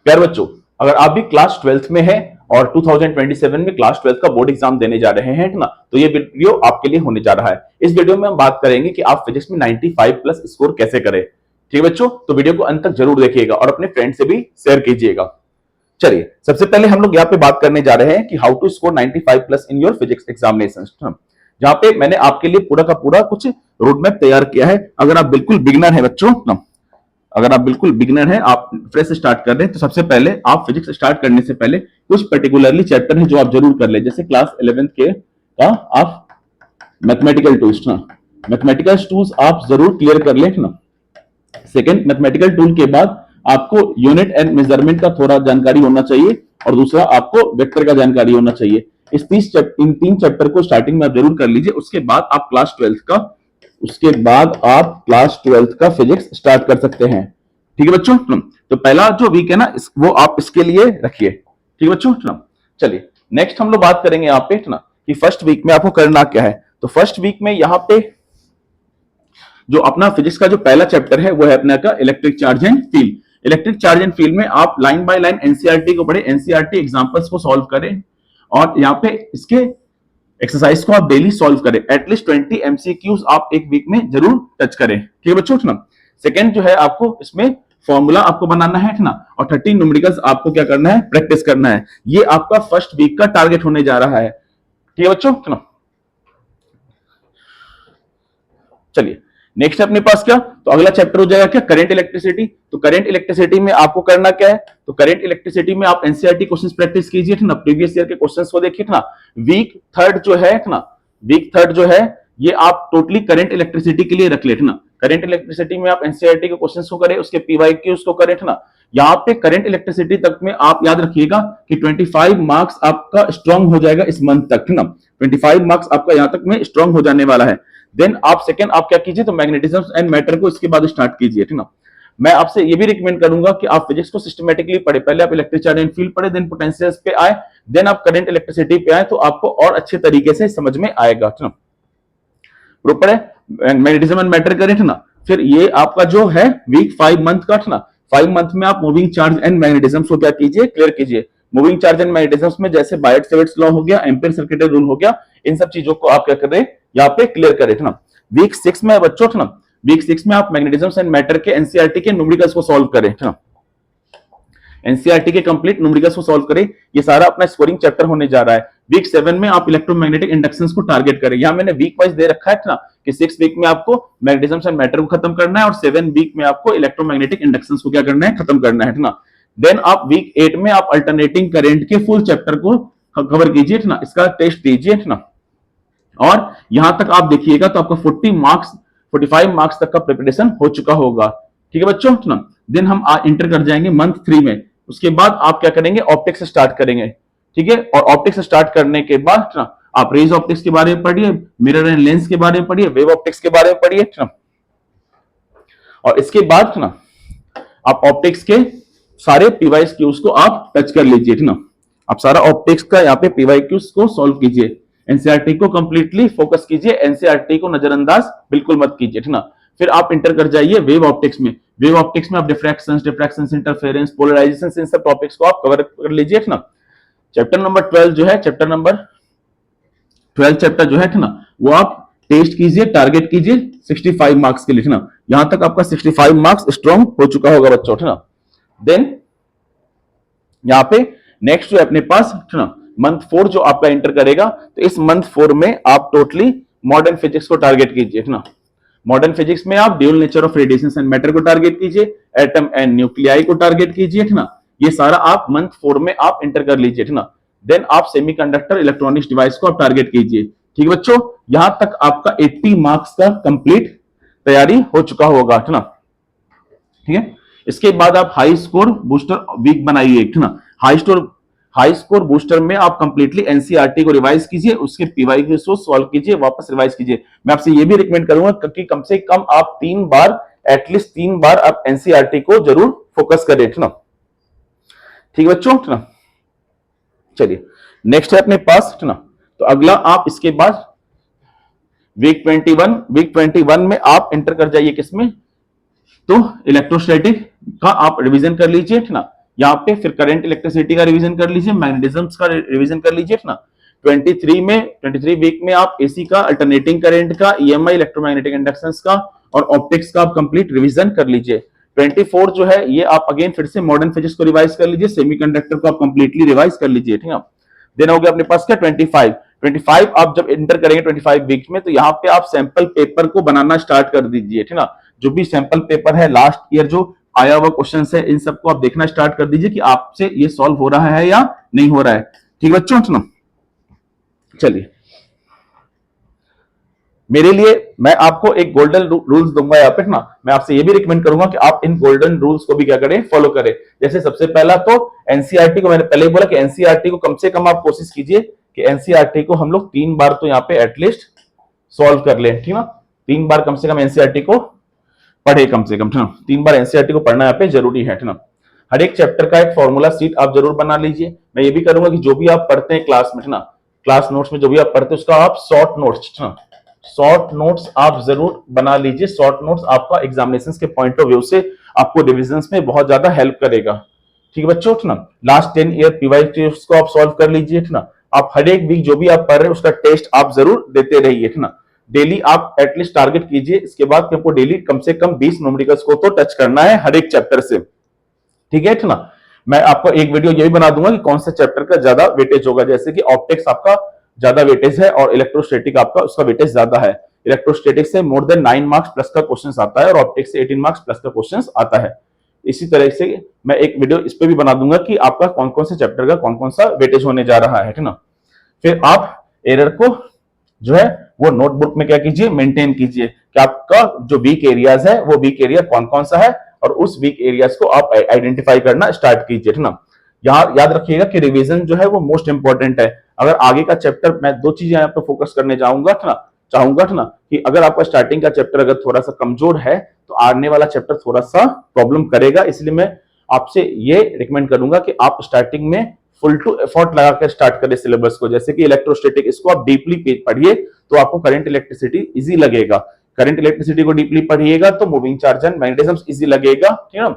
प्यारे बच्चों, अगर आप भी क्लास 12th में हैं और 2027 में क्लास 12th का बोर्ड एग्जाम देने जा रहे हैं, है ना, तो ये वीडियो आपके लिए होने जा रहा है। इस वीडियो में हम बात करेंगे कि आप फिजिक्स में 95 प्लस स्कोर कैसे करें। ठीक है बच्चों, तो वीडियो को अंत तक जरूर देखिएगा और अपने फ्रेंड से भी शेयर कीजिएगा। चलिए, सबसे पहले हम लोग यहाँ पे बात करने जा रहे हैं कि how to score 95 plus in your physics examination, जहां पे मैंने आपके लिए पूरा का पूरा कुछ रोड मैप तैयार किया है। अगर आप बिल्कुल बिगिनर है बच्चों, अगर आप बिल्कुल बिगिनर हैं, आप फ्रेश स्टार्ट कर रहे हैं, तो सबसे पहले आप फिजिक्स स्टार्ट करने से पहले कुछ पर्टिकुलरली चैप्टर है जो आप जरूर कर ले। जैसे क्लास 11th के का आप मैथमेटिकल टूल्स, मैथमेटिकल टूल्स आप जरूर क्लियर कर ले ना। सेकंड, मैथमेटिकल टूल के बाद आपको यूनिट एंड मेजरमेंट का थोड़ा जानकारी होना चाहिए और दूसरा आपको वेक्टर का जानकारी होना चाहिए। इन तीन चैप्टर को स्टार्टिंग में आप जरूर कर लीजिए। उसके बाद आप क्लास 12th का फिजिक्स स्टार्ट कर सकते हैं। ठीक है बच्चों, तो पहला जो वीक है ना, वो आप इसके लिए रखिए। ठीक है बच्चों, चलिए नेक्स्ट हम लोग बात करेंगे यहाँ पे ना कि फर्स्ट वीक में आपको करना क्या है। तो फर्स्ट वीक में यहाँ पे जो अपना फिजिक्स का जो पहला चैप्टर है वो है अपना का electric charge and field. Electric charge and field में आप लाइन बाय लाइन एनसीईआरटी को पढ़े, एनसीईआरटी एग्जांपल्स को सॉल्व करें और यहाँ पे इसके एक्सरसाइज को आप डेली सॉल्व करें। एटलीस्ट 20 एमसीक्यूज आप एक वीक में जरूर टच करें। ठीक है बच्चों, सेकंड जो है आपको इसमें फॉर्मूला आपको बनाना है ना, और 30 न्यूमेरिकल्स आपको क्या करना है, प्रैक्टिस करना है। ये आपका फर्स्ट वीक का टारगेट होने जा रहा है। ठीक है बच्चों, चलिए नेक्स्ट अपने पास क्या, तो अगला चैप्टर हो जाएगा क्या, करंट इलेक्ट्रिसिटी। तो करंट इलेक्ट्रिसिटी में आपको करना क्या है, तो करंट इलेक्ट्रिसिटी में आप एनसीईआरटी क्वेश्चंस प्रैक्टिस कीजिए ना, प्रीवियस ईयर के क्वेश्चंस को देखिए ना। वीक थर्ड जो है ये आप टोटली करंट इलेक्ट्रिसिटी के लिए रख लेते ना। करंट इलेक्ट्रिसिटी में आप एनसीईआरटी के क्वेश्चंस को करें, उसके पीवाईक्यूज को करें ना। यहाँ पे करंट इलेक्ट्रिसिटी तक में आप याद रखिएगा कि 25 मार्क्स आपका स्ट्रांग हो जाएगा इस मंथ तक ना। 25 मार्क्स आपका यहाँ तक में स्ट्रांग हो जाने वाला है। देन आप सेकंड आप क्या कीजिए, तो मैग्नेटिज्म एंड मैटर को इसके बाद स्टार्ट कीजिए। ठीक ना, मैं आपसे ये भी रिकमेंड करूंगा कि आप फिजिक्स को सिस्टमेटिकली पढ़े। पहले आप इलेक्ट्रिक चार्ज एंड फील्ड पढ़े, देन पोटेंशियल्स पे आए, देन आप करंट इलेक्ट्रिसिटी पे आए, तो आपको और अच्छे तरीके से समझ में आएगा। ठीक ना, प्रॉपर है मैग्नेटिज्म एंड मैटर करें ना। फिर ये आपका जो है वीक 5 मंथ का ना, 5 मंथ में आप मूविंग चार्ज एंड मैग्नेटिज्म को क्या कीजिए, क्लियर कीजिए। मूविंग चार्ज एंड मैग्नेटिज्म में जैसे बायट-सेविट्स लॉ हो गया, एम्पीयर सर्किटरी रूल हो गया, इन सब चीजों को आप क्या कर रहे हैं, यहाँ पे क्लियर करें ना। वीक 6 में बच्चों ना, वीक 6 में आप मैग्नेटिज्म एंड मैटर के एनसीईआरटी के न्यूमेरिकल्स को सॉल्व करें ना। एनसीईआरटी के कंप्लीट न्यूमेरिकल्स को सॉल्व करें, ये सारा अपना स्कोरिंग चैप्टर होने जा रहा है। वीक 7 में आप इलेक्ट्रोमैग्नेटिक इंडक्शंस को टारगेट करें। यहां मैंने वीक वाइज दे रखा है ना कि 6 वीक में आपको मैग्नेटिज्म एंड मैटर को खत्म करना है और 7 वीक में आपको इलेक्ट्रोमैग्नेटिक इंडक्शंस को क्या करना है, खत्म करना है ना। देन आप वीक 8 में आप अल्टरनेटिंग करंट के फुल चैप्टर को कवर कीजिए ना, इसका टेस्ट दीजिए ना। और यहां तक आप देखिएगा तो आपका 45 मार्क्स तक का प्रिपरेशन हो चुका होगा। ठीक है बच्चों ना। देन हम इंटर कर जाएंगे मंथ 3 में। उसके बाद आप क्या करेंगे, ऑप्टिक्स स्टार्ट करेंगे। ठीक है, और ऑप्टिक्स स्टार्ट करने के बाद ना आप रेज ऑप्टिक्स के बारे में पढ़िए, मिरर एंड लेंस के बारे में पढ़िए, वेव ऑप्टिक्स के बारे में पढ़िए ना। और इसके बाद ना आप ऑप्टिक्स के सारे पीवाईक्यूज को आप टच कर लीजिए ना। आप सारा ऑप्टिक्स का यहाँ पे पीवाईक्यूज को सॉल्व कीजिए। एनसीईआरटी को कंप्लीटली फोकस कीजिए, एनसीईआरटी को नजरअंदाज बिल्कुल मत कीजिए। ठीक ना, फिर आप इंटर कर जाइए वेव ऑप्टिक्स में। वेव ऑप्टिक्स में आप डिफ्रैक्शंस, इंटरफेरेंस, पोलराइजेशन, इन सब टॉपिक्स को आप कवर कर लीजिए ना। चैप्टर नंबर 12 जो है, चैप्टर जो है ना, वो आप टेस्ट कीजिए, टारगेट कीजिए 65 मार्क्स के लिए। ना यहां तक आपका 65 मार्क्स स्ट्रांग हो चुका होगा बच्चों। ना देन यहाँ पे नेक्स्ट जो अपने पास ना मंथ 4 जो आपका इंटर करेगा, तो इस मंथ 4 में आप टोटली मॉडर्न फिजिक्स को टारगेट कीजिए ना। मॉडर्न फिजिक्स में आप dual nature of radiation and matter को टारगेट कीजिए, एटम एंड न्यूक्लियाई को टारगेट कीजिए ना। ये सारा आप मंथ 4 में आप इंटर कर लीजिए ना। देन आप सेमीकंडक्टर इलेक्ट्रॉनिक्स डिवाइस को आप टारगेट कीजिए। ठीक है बच्चों, यहां तक आपका 80 मार्क्स का कंप्लीट तैयारी हो चुका होगा ना। ठीक है, इसके बाद आप हाई स्कोर बूस्टर वीक बनाइए ना। हाई स्कोर बूस्टर में आप कंप्लीटली एनसीईआरटी को रिवाइज कीजिए, उसके पीवाईक्यूज को सॉल्व कीजिए, वापस रिवाइज कीजिए। मैं आपसे ये भी रिकमेंड करूंगा कि कम से कम आप 3 बार, एटलीस्ट 3 बार आप एनसीईआरटी को जरूर फोकस करें ना। ठीक है बच्चों ना, चलिए नेक्स्ट है अपने पास ना। तो अगला आप इसके बाद वीक 21 में आप एंटर कर जाइए किसमें, तो इलेक्ट्रोस्टैटिक का आप रिवीजन कर लीजिए ना। यहाँ पे फिर करंट इलेक्ट्रिसिटी का रिवीजन कर लीजिए, मैग्नेटिज्म्स का रिवीजन कर लीजिए ना। 23 वीक में आप एसी का, अल्टरनेटिंग करंट का, ईएमआई इलेक्ट्रोमैग्नेटिक इंडक्शंस का और ऑप्टिक्स का आप कंप्लीट रिवीजन कर लीजिए। 24 जो है ये आप अगेन फिर से मॉडर्न फिजिक्स को रिवाइज कर लीजिए, सेमीकंडक्टर को आप कंप्लीटली रिवाइज कर लीजिए, ठीक है। देन हो गया अपने पास क्या 25 आप जब एंटर करेंगे 25 वीक में, तो यहाँ पे आप सैंपल पेपर को बनाना स्टार्ट कर दीजिए, ठीक ना। जो भी सैंपल पेपर है लास्ट ईयर जो आया हुआ क्वेश्चन है, इन सबको आप देखना स्टार्ट कर दीजिए कि आपसे ये सॉल्व हो रहा है या नहीं हो रहा है, ठीक बच्चों, सुनो। चलिए, मेरे लिए मैं आपको एक गोल्डन रूल्स दूंगा यहाँ पे ना, मैं आपसे ये भी रिकमेंड करूंगा कि आप इन गोल्डन रूल्स को भी क्या करें, फॉलो करें। जैसे सबसे पहला तो एनसीईआरटी को, मैंने पहले ही बोला कि एनसीईआरटी को कम से कम आप कोशिश कीजिए कि एनसीईआरटी को हम लोग 3 बार तो यहाँ पे एटलीस्ट सॉल्व कर लें, ठीक ना। 3 बार कम से कम एनसीईआरटी को पढ़े, कम से कम, ठीक ना। 3 बार एनसीईआरटी को पढ़ना यहाँ पे जरूरी है, ठीक ना। हर एक चैप्टर का एक फॉर्मूला सीट आप जरूर बना लीजिए। मैं ये भी करूंगा कि जो भी आप पढ़ते हैं क्लास में, ठीक ना, क्लास नोट्स में जो भी आप पढ़ते हैं उसका आप शॉर्ट नोट्स, ठीक ना, शॉर्ट नोट्स आप जरूर बना लीजिए। शॉर्ट नोट्स आपका एग्जामिनेशन के पॉइंट ऑफ व्यू से आपको रिविजन्स में बहुत ज्यादा हेल्प करेगा, ठीक है बच्चों, ठीक ना। लास्ट 10 ईयर पीवाईक्यूज को आप सॉल्व कर लीजिए, ठीक ना। आप हर एक वीक जो भी आप पढ़ रहे हैं उसका टेस्ट आप जरूर देते रहिए, ठीक ना। डेली आप एटलीस्ट टारगेट कीजिए, इसके बाद आपको डेली कम से कम 20 न्यूमेरिकल्स को तो टच करना है हर एक चैप्टर से, ठीक है, ठीक ना। मैं आपको एक वीडियो ये भी बना दूंगा कि कौन सा चैप्टर का ज्यादा वेटेज होगा, जैसे कि ऑप्टिक्स आपका ज्यादा वेटेज है और इलेक्ट्रोस्टैटिक आपका उसका वेटेज ज्यादा है। इलेक्ट्रोस्टैटिक से मोर देन 9 मार्क्स प्लस का क्वेश्चन आता है और ऑप्टिक्स से 18 मार्क्स प्लस का क्वेश्चन आता है। इसी तरह से मैं एक वीडियो इस पे भी बना दूंगा कि आपका कौन कौन से चैप्टर का कौन कौन सा वेटेज होने जा रहा है, ठीक ना। फिर आप एरर को जो है वो नोटबुक में क्या कीजिए, मेंटेन कीजिए कि आपका जो वीक एरियाज है वो वीक एरिया कौन कौन सा है और उस वीक एरियाज को आप आइडेंटिफाई करना स्टार्ट कीजिए, ठीक ना। यहाँ याद रखिएगा कि रिवीजन जो है वो मोस्ट इंपॉर्टेंट है। अगर आगे का चैप्टर, मैं 2 चीजें यहाँ पे फोकस करने जाऊंगा, ठीक ना, चाहूंगा, ठीक ना, कि अगर आपका स्टार्टिंग का चैप्टर अगर थोड़ा सा कमजोर है तो आने वाला चैप्टर थोड़ा सा प्रॉब्लम करेगा। इसलिए मैं आपसे ये रिकमेंड करूंगा कि आप स्टार्टिंग में फुल टू एफर्ट लगाकर स्टार्ट करें सिलेबस को। जैसे कि इलेक्ट्रोस्टैटिक, इसको आप डीपली पढ़िए तो आपको करंट इलेक्ट्रिसिटी इजी लगेगा। करंट इलेक्ट्रिसिटी को डीपली पढ़िएगा तो moving charge and magnetism easy लगेगा, ठीक है।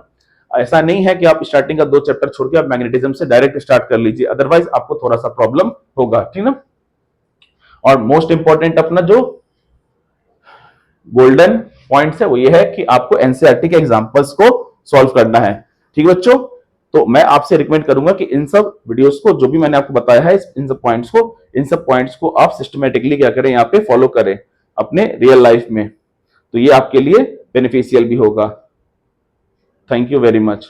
ऐसा नहीं है कि आप स्टार्टिंग का 2 चैप्टर छोड़ के आप मैग्नेटिज्म से डायरेक्ट स्टार्ट कर लीजिए, अदरवाइज आपको थोड़ा सा प्रॉब्लम होगा, ठीक ना। और मोस्ट इंपॉर्टेंट अपना जो गोल्डन पॉइंट है वो ये है कि आपको एनसीईआरटी के एग्जांपल्स को सॉल्व करना है, ठीक है बच्चों। तो मैं आपसे रिकमेंड करूंगा कि इन सब वीडियोस को जो भी मैंने आपको बताया है, इन सब पॉइंट्स को आप सिस्टमेटिकली क्या करें, यहाँ पे फॉलो करें अपने रियल लाइफ में, तो ये आपके लिए बेनिफिशियल भी होगा। Thank you very much.